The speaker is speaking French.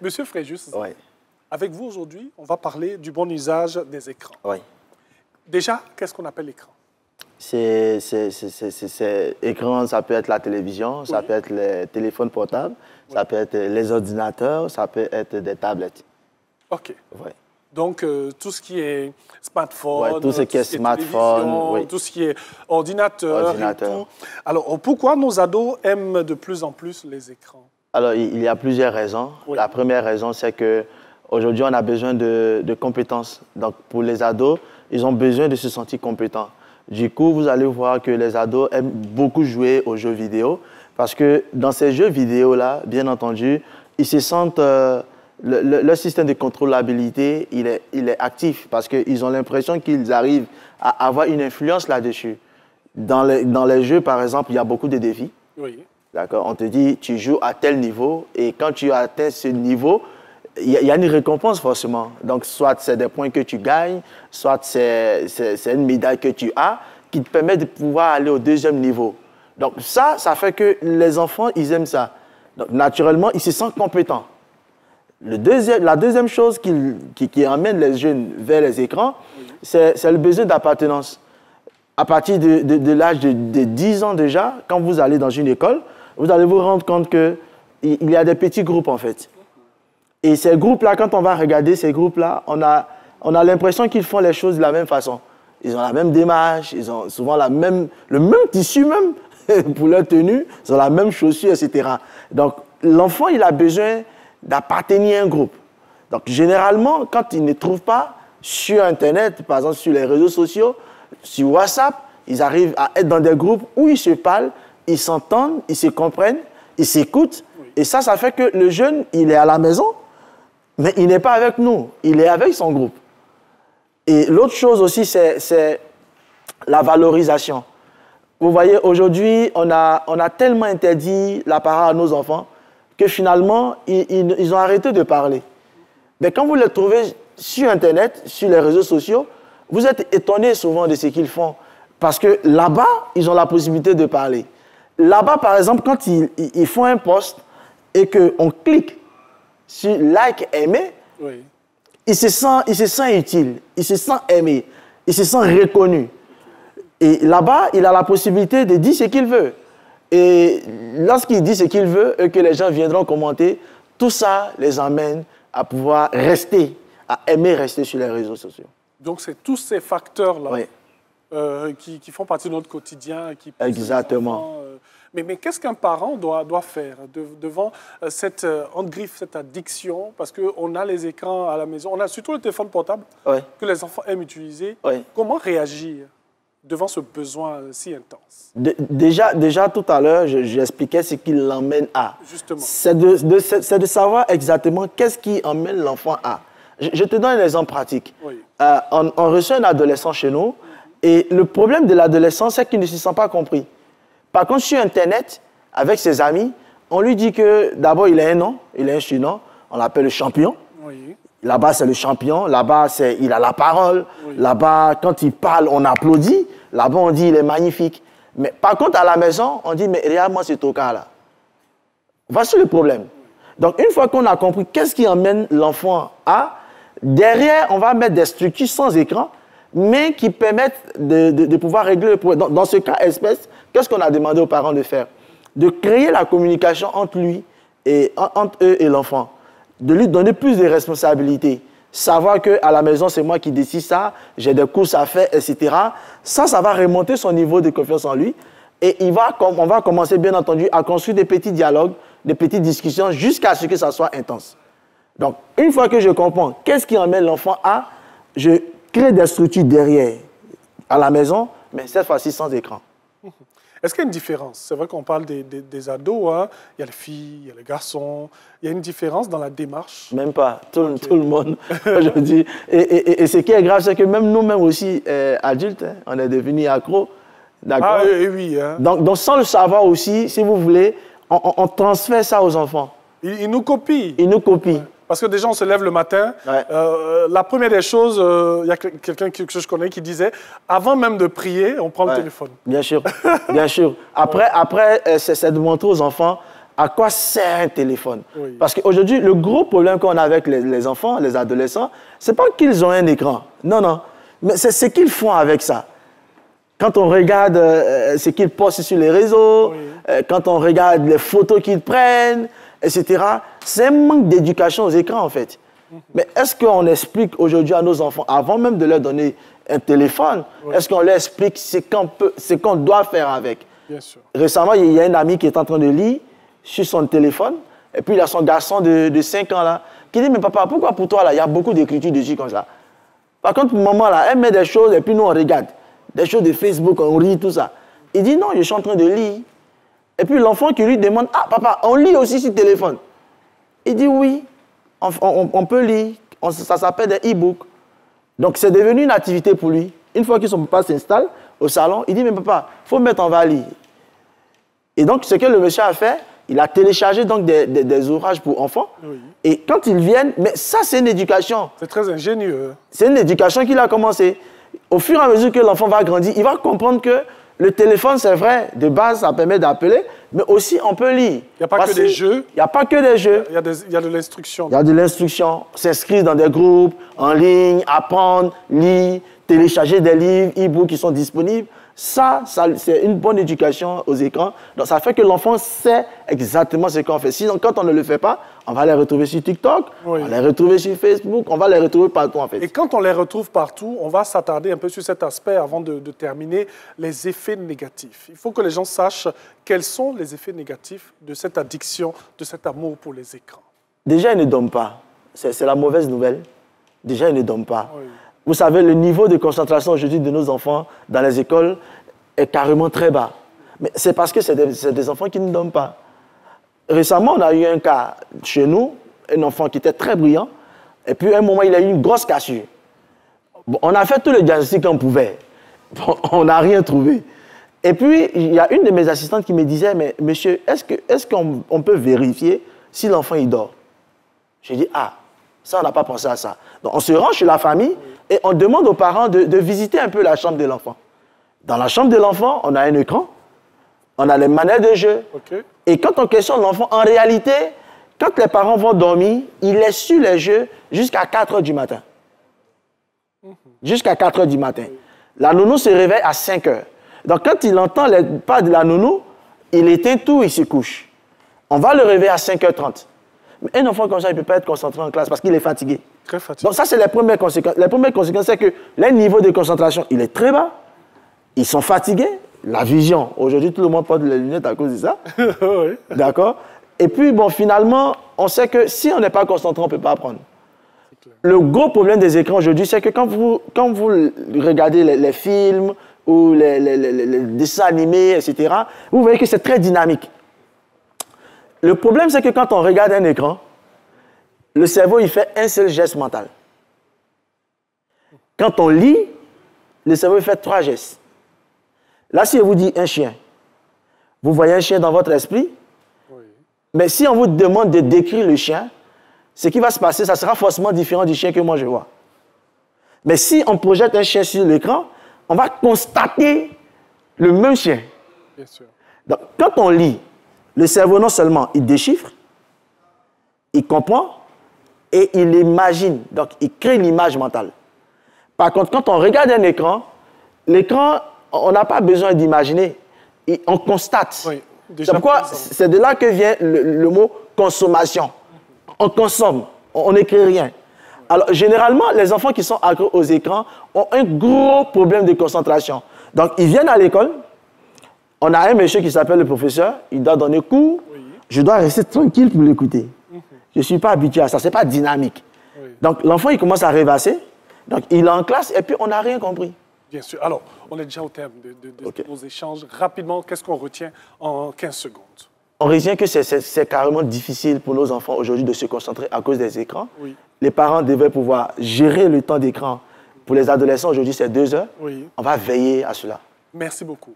Monsieur Fréjus, Oui. avec vous aujourd'hui, on va parler du bon usage des écrans. Oui. Déjà, qu'est-ce qu'on appelle l'écran? Écran, ça peut être la télévision, ça peut être les téléphones portables, ça peut être les ordinateurs, ça peut être des tablettes. OK. Oui. Donc, tout ce qui est smartphone, Ouais, tout ce qui est smartphone, oui. tout ce qui est ordinateur. Et tout. Alors, pourquoi nos ados aiment de plus en plus les écrans? Alors, il y a plusieurs raisons. Oui. La première raison, c'est qu'aujourd'hui, on a besoin de compétences. Donc, pour les ados, ils ont besoin de se sentir compétents. Du coup, vous allez voir que les ados aiment beaucoup jouer aux jeux vidéo parce que dans ces jeux vidéo-là, bien entendu, ils se sentent... leur système de contrôlabilité, il est actif parce qu'ils ont l'impression qu'ils arrivent à avoir une influence là-dessus. Dans les jeux, par exemple, il y a beaucoup de défis. Oui. D'accord? On te dit, tu joues à tel niveau et quand tu as atteint ce niveau, il y a une récompense forcément. Donc, soit c'est des points que tu gagnes, soit c'est une médaille que tu as qui te permet de pouvoir aller au deuxième niveau. Donc, ça fait que les enfants, ils aiment ça. Donc, naturellement, ils se sentent compétents. La deuxième chose qui emmène les jeunes vers les écrans, c'est le besoin d'appartenance. À partir de l'âge de 10 ans déjà, quand vous allez dans une école, vous allez vous rendre compte qu'il y a des petits groupes en fait. Et ces groupes-là, quand on va regarder ces groupes-là, on a l'impression qu'ils font les choses de la même façon. Ils ont la même démarche, ils ont souvent le même tissu même pour leur tenue, ils ont la même chaussure, etc. Donc l'enfant, il a besoin d'appartenir à un groupe. Donc, généralement, quand ils ne trouvent pas sur Internet, par exemple sur les réseaux sociaux, sur WhatsApp, ils arrivent à être dans des groupes où ils se parlent, ils s'entendent, ils se comprennent, ils s'écoutent. Oui. Et ça fait que le jeune, il est à la maison, mais il n'est pas avec nous, il est avec son groupe. Et l'autre chose aussi, c'est la valorisation. Vous voyez, aujourd'hui, on a tellement interdit la parole à nos enfants que finalement, ils ont arrêté de parler. Mais quand vous les trouvez sur Internet, sur les réseaux sociaux, vous êtes étonné souvent de ce qu'ils font. Parce que là-bas, ils ont la possibilité de parler. Là-bas, par exemple, quand ils font un post et qu'on clique sur « like »,« aimer », oui. il se sent utile, il se sent aimé, il se sent reconnu. Et là-bas, il a la possibilité de dire ce qu'il veut. Et lorsqu'il dit ce qu'il veut et que les gens viendront commenter, tout ça les amène à pouvoir rester, à aimer rester sur les réseaux sociaux. Donc, c'est tous ces facteurs-là oui. Qui font partie de notre quotidien. Exactement. Mais qu'est-ce qu'un parent doit faire devant cette addiction? Parce qu'on a les écrans à la maison, on a surtout le téléphone portable que les enfants aiment utiliser. Comment réagir devant ce besoin si intense? Déjà tout à l'heure, j'expliquais ce qui l'emmène à. Justement. C'est de savoir exactement qu'est-ce qui emmène l'enfant à. Je te donne un exemple pratique. Oui. On reçoit un adolescent chez nous et le problème de l'adolescent, c'est qu'il ne se sent pas compris. Par contre, sur Internet, avec ses amis, on lui dit que d'abord, il a un nom, il a un surnom, on l'appelle le champion. Oui. Là-bas, c'est le champion. Là-bas, il a la parole. Oui. Là-bas, quand il parle, on applaudit. Là-bas, on dit il est magnifique. Mais par contre, à la maison, on dit mais regarde-moi ce tocard-là. Voici le problème. Donc, une fois qu'on a compris qu'est-ce qui emmène l'enfant à, derrière, on va mettre des structures sans écran, mais qui permettent de pouvoir régler le problème. Dans ce cas espèce, qu'est-ce qu'on a demandé aux parents de faire? De créer la communication entre eux et l'enfant. De lui donner plus de responsabilités. Savoir qu'à la maison, c'est moi qui décide ça, j'ai des courses à faire, etc. Ça va remonter son niveau de confiance en lui. Et on va commencer, bien entendu, à construire des petits dialogues, des petites discussions, jusqu'à ce que ça soit intense. Donc, une fois que je comprends qu'est-ce qui emmène l'enfant à, je crée des structures derrière, à la maison, mais cette fois-ci sans écran. Est-ce qu'il y a une différence? C'est vrai qu'on parle des ados, hein? Il y a les filles, il y a les garçons. Il y a une différence dans la démarche? Même pas. Tout le monde, aujourd'hui. Et ce qui est grave, c'est que même nous-mêmes aussi, adultes, hein, on est devenus accros. Ah oui. Hein? Donc, sans le savoir aussi, si vous voulez, on transfère ça aux enfants. Ils nous copient. Ils nous copient. Ouais. Parce que déjà, on se lève le matin. Ouais. La première des choses, il y a quelqu'un que je connais qui disait, avant même de prier, on prend le téléphone. Bien sûr, bien sûr. Après c'est de montrer aux enfants à quoi sert un téléphone. Parce qu'aujourd'hui, le gros problème qu'on a avec les enfants, les adolescents, c'est pas qu'ils ont un écran. Non, non. Mais c'est ce qu'ils font avec ça. Quand on regarde ce qu'ils postent sur les réseaux, quand on regarde les photos qu'ils prennent, etc., c'est un manque d'éducation aux écrans, en fait. Mais est-ce qu'on explique aujourd'hui à nos enfants, avant même de leur donner un téléphone, est-ce qu'on leur explique ce qu'on doit faire avec? Bien sûr. Récemment, il y a un ami qui est en train de lire sur son téléphone, et puis il a son garçon de 5 ans là, qui dit, mais papa, pourquoi pour toi là, il y a beaucoup d'écriture dessus comme ça? Par contre, maman là, elle met des choses, et puis nous on regarde. Des choses de Facebook, on lit, tout ça. Il dit, non, je suis en train de lire. Et puis l'enfant qui lui demande, ah papa, on lit aussi sur téléphone? Il dit, oui, on peut lire, ça s'appelle des e-books. Donc c'est devenu une activité pour lui. Une fois que son papa s'installe au salon, il dit, mais papa, il faut mettre en valise. Et donc ce que le monsieur a fait, il a téléchargé donc des ouvrages pour enfants. Et quand ils viennent, mais ça c'est une éducation. C'est très ingénieux. C'est une éducation qu'il a commencé. Au fur et à mesure que l'enfant va grandir, il va comprendre que le téléphone, c'est vrai, de base, ça permet d'appeler, mais aussi on peut lire. Il n'y a pas que des jeux. Il n'y a pas que des jeux. Il y a de l'instruction. Il y a de l'instruction. S'inscrire dans des groupes, en ligne, apprendre, lire, télécharger des livres, e-books qui sont disponibles. Ça c'est une bonne éducation aux écrans. Donc, ça fait que l'enfant sait exactement ce qu'on fait. Sinon, quand on ne le fait pas, on va les retrouver sur TikTok, on va les retrouver sur Facebook, on va les retrouver partout, en fait. Et quand on les retrouve partout, on va s'attarder un peu sur cet aspect avant de terminer, les effets négatifs. Il faut que les gens sachent quels sont les effets négatifs de cette addiction, de cet amour pour les écrans. Déjà, ils ne dorment pas. C'est la mauvaise nouvelle. Déjà, ils ne dorment pas. Vous savez, le niveau de concentration aujourd'hui de nos enfants dans les écoles est carrément très bas. Mais c'est parce que c'est des enfants qui ne dorment pas. Récemment, on a eu un cas chez nous, un enfant qui était très brillant, et puis à un moment, il a eu une grosse cassure. Bon, on a fait tout le diagnostic qu'on pouvait. Bon, on n'a rien trouvé. Et puis, il y a une de mes assistantes qui me disait, mais monsieur, est-ce qu'on peut vérifier si l'enfant il dort? J'ai dit, ah, ça, on n'a pas pensé à ça. Donc, on se rend chez la famille et on demande aux parents de visiter un peu la chambre de l'enfant. Dans la chambre de l'enfant, on a un écran, on a les manettes de jeu. Et quand on questionne l'enfant, en réalité, quand les parents vont dormir, il est sur les jeux jusqu'à 4 h du matin. Jusqu'à 4 h du matin. La nounou se réveille à 5 h. Donc, quand il entend les pas de la nounou, il éteint tout, il se couche. On va le réveiller à 5 h 30. Mais un enfant comme ça, il ne peut pas être concentré en classe parce qu'il est fatigué. Très fatigué. Donc ça, c'est les premières conséquences. Les premières conséquences, c'est que le niveau de concentration, il est très bas. Ils sont fatigués. La vision. Aujourd'hui, tout le monde porte les lunettes à cause de ça. D'accord? Et puis, bon, finalement, on sait que si on n'est pas concentré, on ne peut pas apprendre. Le gros problème des écrans aujourd'hui, c'est que quand vous regardez les films ou les dessins animés, etc., vous voyez que c'est très dynamique. Le problème, c'est que quand on regarde un écran, le cerveau, il fait un seul geste mental. Quand on lit, le cerveau, il fait 3 gestes. Là, si on vous dit un chien, vous voyez un chien dans votre esprit, mais si on vous demande de décrire le chien, ce qui va se passer, ça sera forcément différent du chien que moi je vois. Mais si on projette un chien sur l'écran, on va constater le même chien. Bien sûr. Donc, quand on lit, le cerveau, non seulement, il déchiffre, il comprend et il imagine. Donc, il crée l'image mentale. Par contre, quand on regarde un écran, l'écran, on n'a pas besoin d'imaginer. On constate. Oui, c'est pourquoi c'est de là que vient le mot consommation. On consomme, on n'écrit rien. Alors, généralement, les enfants qui sont accros aux écrans ont un gros problème de concentration. Donc, ils viennent à l'école. On a un monsieur qui s'appelle le professeur, il doit donner cours, je dois rester tranquille pour l'écouter. Je ne suis pas habitué à ça, ce n'est pas dynamique. Donc l'enfant, il commence à rêvasser, donc il est en classe et puis on n'a rien compris. Bien sûr. Alors, on est déjà au terme de nos échanges. Rapidement, qu'est-ce qu'on retient en 15 secondes? On retient que c'est carrément difficile pour nos enfants aujourd'hui de se concentrer à cause des écrans. Les parents devaient pouvoir gérer le temps d'écran. Pour les adolescents, aujourd'hui, c'est 2 heures. On va veiller à cela. Merci beaucoup.